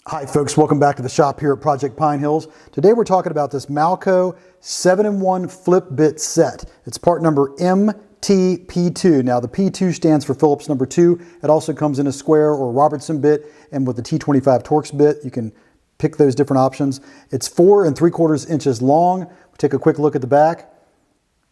Hi folks, welcome back to the shop here at Project Pine Hills. Today we're talking about this Malco 7-in-1 Flip-Bit Set. It's part number MTP2. Now the P2 stands for Phillips number 2. It also comes in a square or Robertson bit, and with the T25 Torx bit, you can pick those different options. It's 4 3/4 inches long. We'll take a quick look at the back.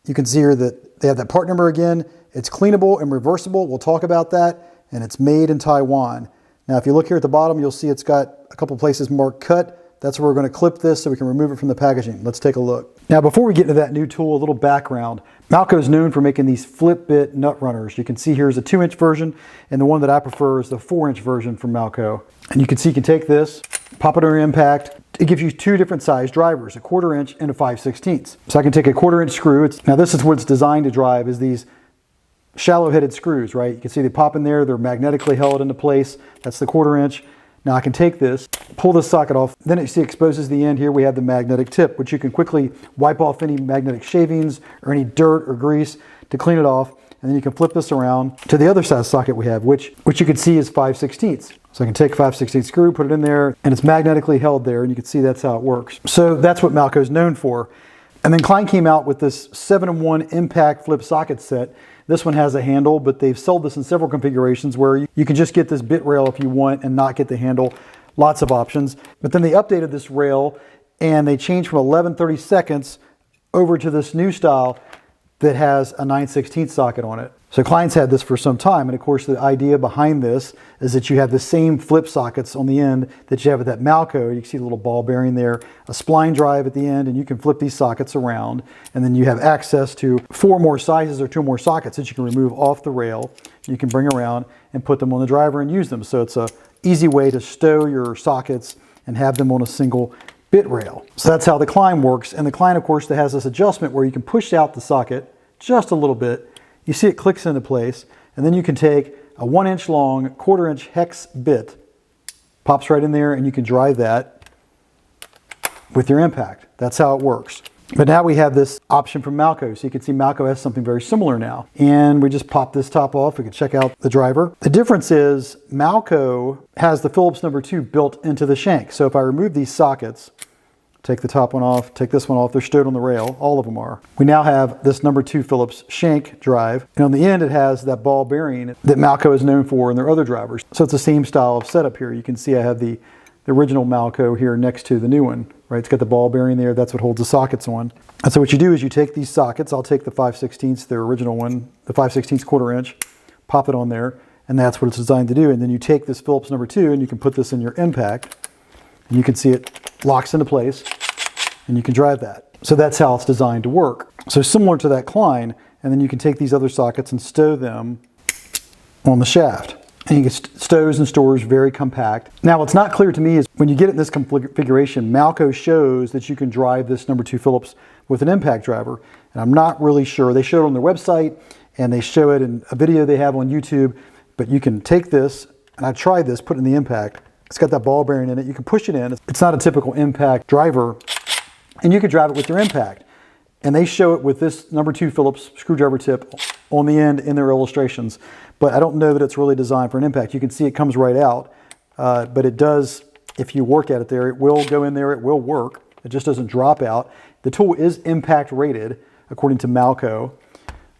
You can see here that they have that part number again. It's cleanable and reversible. We'll talk about that, and it's made in Taiwan. Now, if you look here at the bottom, you'll see it's got a couple places marked cut. That's where we're going to clip this so we can remove it from the packaging. Let's take a look. Now, before we get into that new tool, a little background. Malco is known for making these flip-bit nut runners. You can see here's a 2-inch version, and the one that I prefer is the 4-inch version from Malco. And you can see you can take this, pop it on your impact. It gives you 2 different size drivers, a 1/4 inch and a 5/16. So I can take a 1/4 inch screw. Now this is what it's designed to drive, is these shallow-headed screws, right? You can see they pop in there, they're magnetically held into place. That's the 1/4 inch. Now I can take this, pull this socket off, then you see it exposes the end. Here we have the magnetic tip, which you can quickly wipe off any magnetic shavings or any dirt or grease to clean it off. And then you can flip this around to the other size socket we have, which you can see is 5/16. So I can take a 5/16 screw, put it in there, and it's magnetically held there, and you can see that's how it works. So that's what Malco is known for. And then Klein came out with this 7-in-1 impact flip socket set. This one has a handle, but they've sold this in several configurations where you can just get this bit rail if you want and not get the handle. Lots of options. But then they updated this rail and they changed from 11/32 over to this new style that has a 9/16 socket on it. So Klein's had this for some time, and of course the idea behind this is that you have the same flip sockets on the end that you have with that Malco. You can see the little ball bearing there, a spline drive at the end, and you can flip these sockets around, and then you have access to 4 more sizes or 2 more sockets that you can remove off the rail. You can bring around and put them on the driver and use them. So it's a easy way to stow your sockets and have them on a single bit rail. So that's how the Klein works. And the Klein, of course, that has this adjustment where you can push out the socket just a little bit. You see it clicks into place, and then you can take a 1-inch long, 1/4 inch hex bit, pops right in there, and you can drive that with your impact. That's how it works. But now we have this option from Malco. So you can see Malco has something very similar now. And we just pop this top off. We can check out the driver. The difference is Malco has the Phillips number 2 built into the shank. So if I remove these sockets, take the top one off, take this one off, they're stowed on the rail, all of them are. We now have this number 2 Phillips shank drive, and on the end it has that ball bearing that Malco is known for in their other drivers. So it's the same style of setup here. You can see I have the original Malco here next to the new one, right? It's got the ball bearing there, that's what holds the sockets on. And so what you do is you take these sockets, I'll take the 5/16, their original one, the 5/16 1/4 inch, pop it on there, and that's what it's designed to do. And then you take this Phillips number 2 and you can put this in your impact, and you can see it locks into place, and you can drive that. So that's how it's designed to work. So similar to that Klein, and then you can take these other sockets and stow them on the shaft. And you get stows and stores very compact. Now what's not clear to me is when you get it in this configuration, Malco shows that you can drive this number 2 Phillips with an impact driver. And I'm not really sure. They show it on their website, and they show it in a video they have on YouTube, but you can take this, and I tried this, put it in the impact. It's got that ball bearing in it. You can push it in. It's not a typical impact driver, and you can drive it with your impact. And they show it with this number 2 Phillips screwdriver tip on the end in their illustrations. But I don't know that it's really designed for an impact. You can see it comes right out, but it does, if you work at it there, it will go in there, it will work. It just doesn't drop out. The tool is impact rated, according to Malco,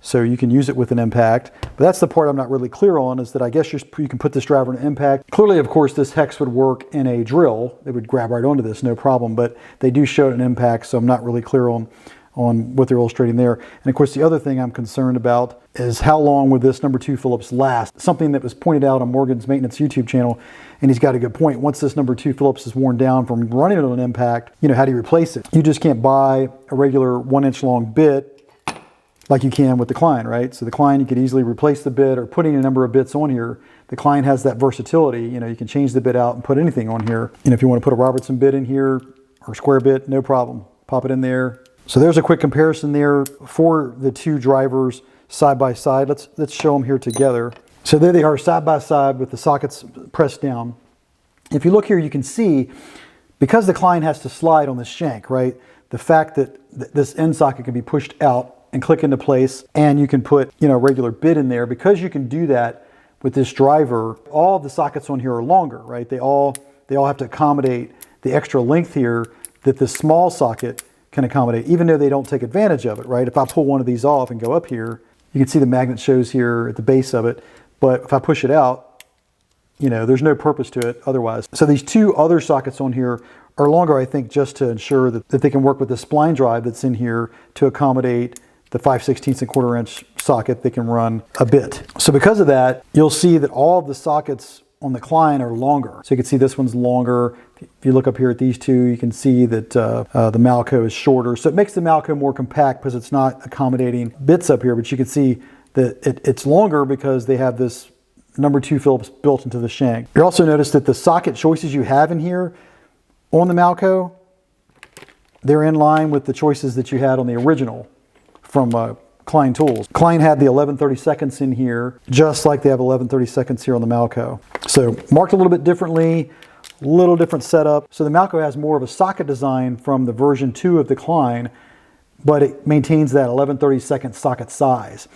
so you can use it with an impact. But that's the part I'm not really clear on, is that I guess you can put this driver in an impact. Clearly, of course, this hex would work in a drill. They would grab right onto this, no problem, but they do show it in impact, so I'm not really clear on what they're illustrating there. And of course, the other thing I'm concerned about is how long would this number 2 Phillips last? Something that was pointed out on Morgan's Maintenance YouTube channel, and he's got a good point. Once this number 2 Phillips is worn down from running it on an impact, how do you replace it? You just can't buy a regular 1-inch long bit like you can with the Klein, right? So the Klein, you could easily replace the bit or putting a number of bits on here. The Klein has that versatility. You can change the bit out and put anything on here. If you want to put a Robertson bit in here or square bit, no problem. Pop it in there. So there's a quick comparison there for the 2 drivers side by side. Let's show them here together. So there they are side by side with the sockets pressed down. If you look here, you can see, because the Klein has to slide on the shank, right? The fact that this end socket can be pushed out and click into place, and you can put a regular bit in there, because you can do that with this driver. All of the sockets on here are longer, right? They they all have to accommodate the extra length here that this small socket can accommodate, even though they don't take advantage of it, right? If I pull one of these off and go up here, you can see the magnet shows here at the base of it, but if I push it out, you know, there's no purpose to it otherwise. So these two other sockets on here are longer, I think, just to ensure that they can work with the spline drive that's in here to accommodate the 5/16 and 1/4 inch socket. They can run a bit. So because of that, you'll see that all of the sockets on the Klein are longer. So you can see this one's longer. If you look up here at these two, you can see that the Malco is shorter. So it makes the Malco more compact because it's not accommodating bits up here, but you can see that it's longer because they have this #2 Phillips built into the shank. You also notice that the socket choices you have in here on the Malco, they're in line with the choices that you had on the original from Klein Tools. Klein had the 11/32 in here, just like they have 11/32 here on the Malco. So marked a little bit differently, a little different setup. So the Malco has more of a socket design from the version 2 of the Klein, but it maintains that 11/32 socket size.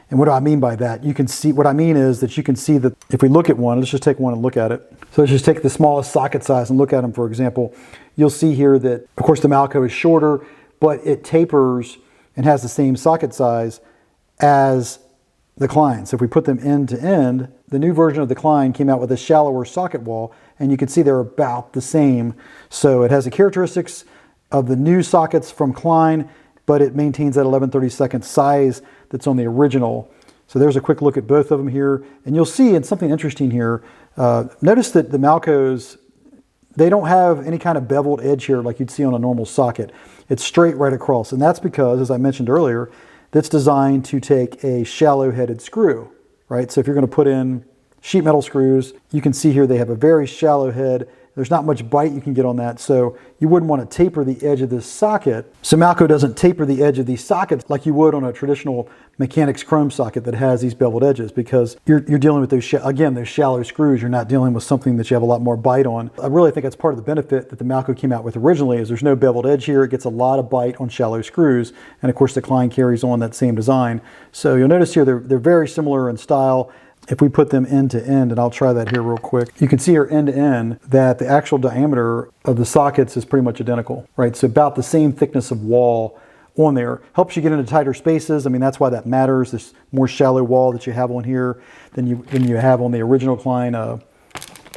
And what do I mean by that? You can see, what I mean is that you can see that if we look at one, let's just take one and look at it. So let's just take the smallest socket size and look at them, for example. You'll see here that, of course, the Malco is shorter, but it tapers and has the same socket size as the Klein. So if we put them end to end, the new version of the Klein came out with a shallower socket wall, and you can see they're about the same. So it has the characteristics of the new sockets from Klein, but it maintains that 11/32 size that's on the original. So there's a quick look at both of them here. And you'll see, and something interesting here, notice that the Malcos, they don't have any kind of beveled edge here like you'd see on a normal socket. It's straight right across. And that's because, as I mentioned earlier, that's designed to take a shallow headed screw, right? So if you're going to put in sheet metal screws, you can see here they have a very shallow head. There's not much bite you can get on that, so you wouldn't want to taper the edge of this socket. So Malco doesn't taper the edge of these sockets like you would on a traditional mechanics chrome socket that has these beveled edges, because you're dealing with those, again, those shallow screws. You're not dealing with something that you have a lot more bite on. I really think that's part of the benefit that the Malco came out with originally, is there's no beveled edge here. It gets a lot of bite on shallow screws, and of course the Klein carries on that same design. So you'll notice here they're very similar in style. If we put them end to end, and I'll try that here real quick, you can see here end to end that the actual diameter of the sockets is pretty much identical, right? So about the same thickness of wall on there. Helps you get into tighter spaces. I mean, that's why that matters. This more shallow wall that you have on here than you have on the original Klein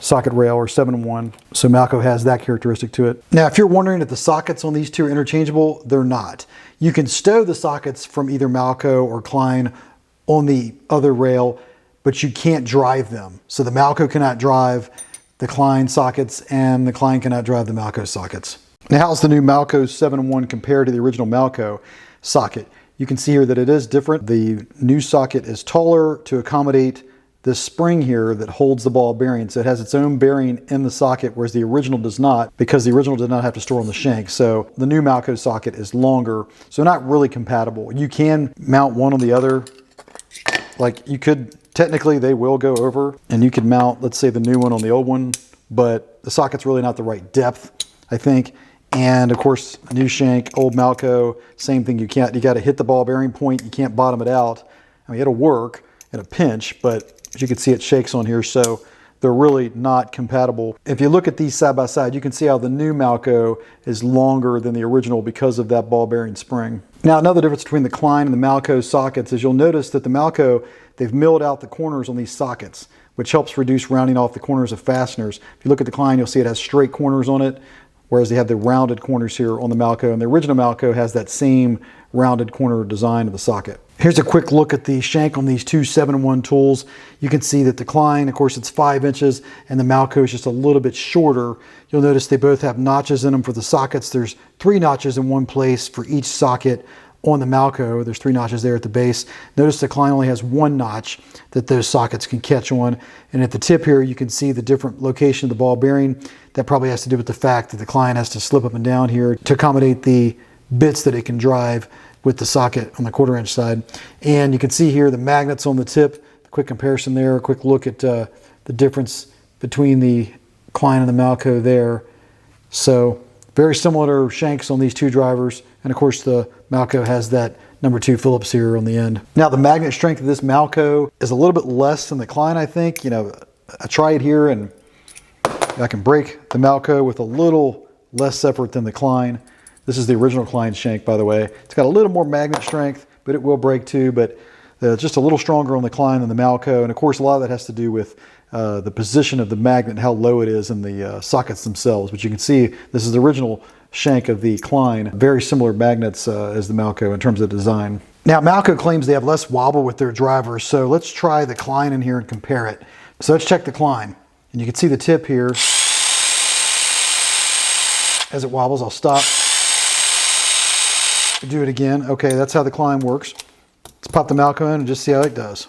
socket rail or 7-in-1. So Malco has that characteristic to it. Now, if you're wondering if the sockets on these two are interchangeable, they're not. You can stow the sockets from either Malco or Klein on the other rail, but you can't drive them. So the Malco cannot drive the Klein sockets, and the Klein cannot drive the Malco sockets. Now, how's the new Malco 7-in-1 compared to the original Malco socket? You can see here that it is different. The new socket is taller to accommodate this spring here that holds the ball bearing. So it has its own bearing in the socket, whereas the original does not, because the original did not have to store on the shank. So the new Malco socket is longer, so not really compatible. You can mount one on the other. Like you could, technically they will go over, and you could mount, let's say, the new one on the old one, but the socket's really not the right depth, I think. And of course, new shank, old Malco, same thing. You got to hit the ball bearing point. You can't bottom it out. I mean, it'll work in a pinch, but as you can see, it shakes on here, so they're really not compatible. If you look at these side by side, you can see how the new Malco is longer than the original because of that ball bearing spring. Now, another difference between the Klein and the Malco sockets is you'll notice that the Malco, they've milled out the corners on these sockets, which helps reduce rounding off the corners of fasteners. If you look at the Klein, you'll see it has straight corners on it, whereas they have the rounded corners here on the Malco, and the original Malco has that same rounded corner design of the socket. Here's a quick look at the shank on these two 7-in-1 tools. You can see that the Klein, of course, it's 5 inches, and the Malco is just a little bit shorter. You'll notice they both have notches in them for the sockets. There's 3 notches in one place for each socket on the Malco. There's 3 notches there at the base. Notice the Klein only has 1 notch that those sockets can catch on. And at the tip here, you can see the different location of the ball bearing. That probably has to do with the fact that the Klein has to slip up and down here to accommodate the bits that it can drive with the socket on the 1/4 inch side. And you can see here the magnets on the tip. The quick comparison there, a quick look at the difference between the Klein and the Malco there. So very similar shanks on these two drivers. And of course the Malco has that #2 Phillips here on the end. Now the magnet strength of this Malco is a little bit less than the Klein, I think. You know, I try it here and I can break the Malco with a little less effort than the Klein. This is the original Klein shank, by the way. It's got a little more magnet strength, but it will break too, but just a little stronger on the Klein than the Malco. And of course, a lot of that has to do with the position of the magnet and how low it is in the sockets themselves. But you can see this is the original shank of the Klein. Very similar magnets as the Malco in terms of design. Now, Malco claims they have less wobble with their drivers, so let's try the Klein in here and compare it. So let's check the Klein. And you can see the tip here. As it wobbles, I'll stop. Do it again. Okay, that's how the Klein works. Let's pop the Malco in and just see how it does.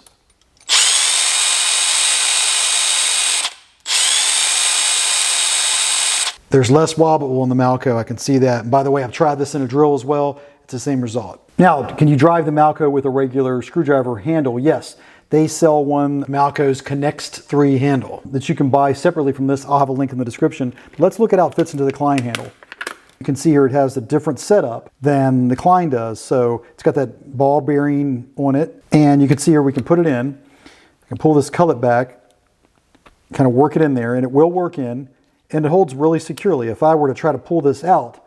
There's less wobble on the Malco, I can see that. And by the way, I've tried this in a drill as well. It's the same result. Now, can you drive the Malco with a regular screwdriver handle? Yes. They sell one, Malco's Connect 3 handle, that you can buy separately from this. I'll have a link in the description. Let's look at how it fits into the Klein handle. You can see here it has a different setup than the Klein does. So it's got that ball bearing on it. And you can see here we can put it in. I can pull this cullet back, kind of work it in there, and it will work in. And it holds really securely. If I were to try to pull this out,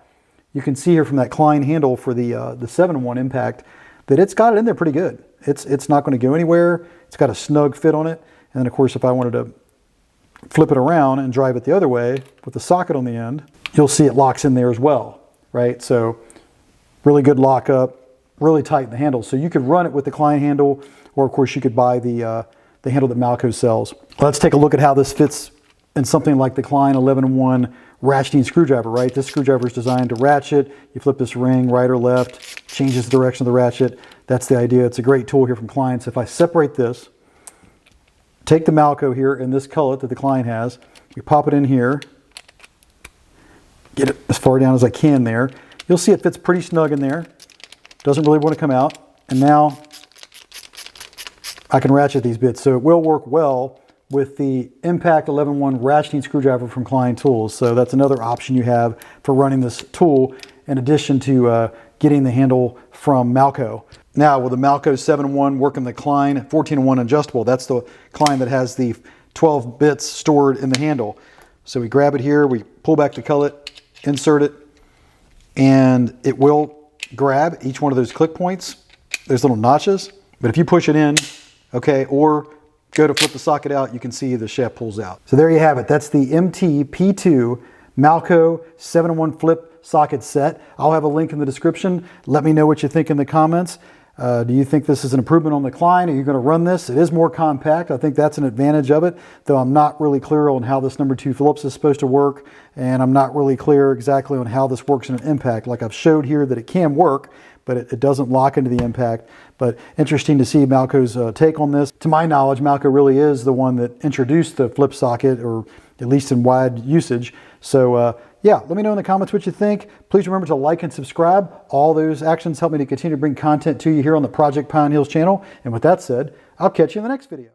you can see here from that Klein handle for the 7-in-1 impact that it's got it in there pretty good. It's not going to go anywhere. It's got a snug fit on it. And then of course, if I wanted to flip it around and drive it the other way with the socket on the end, you'll see it locks in there as well, right? So really good lockup, really tight in the handle. So you could run it with the Klein handle, or of course you could buy the handle that Malco sells. Let's take a look at how this fits in something like the Klein 11-in-1 ratcheting screwdriver, right? This screwdriver is designed to ratchet. You flip this ring right or left, changes the direction of the ratchet. That's the idea. It's a great tool here from Klein. So if I separate this, take the Malco here in this cullet that the Klein has, we pop it in here, get it as far down as I can there. You'll see it fits pretty snug in there. Doesn't really want to come out. And now I can ratchet these bits. So it will work well with the Impact 11-in-1 ratcheting screwdriver from Klein Tools. So that's another option you have for running this tool in addition to getting the handle from Malco. Now, will the Malco 7-in-1 work in the Klein 14-in-1 adjustable? That's the Klein that has the 12 bits stored in the handle. So we grab it here, we pull back the cullet, insert it, and it will grab each one of those click points. There's little notches, but if you push it in, okay, or go to flip the socket out, you can see the shaft pulls out. So there you have it. That's the MT-P2 Malco 7-in-1 Flip Socket Set. I'll have a link in the description. Let me know what you think in the comments. Do you think this is an improvement on the Klein? Are you going to run this? It is more compact. I think that's an advantage of it, though I'm not really clear on how this number 2 Phillips is supposed to work, and I'm not really clear exactly on how this works in an impact. Like I've showed here that it can work, but it doesn't lock into the impact. But interesting to see Malco's take on this. To my knowledge, Malco really is the one that introduced the flip socket, or at least in wide usage. So yeah, let me know in the comments what you think. Please remember to like and subscribe. All those actions help me to continue to bring content to you here on the Project Pine Hills channel. And with that said, I'll catch you in the next video.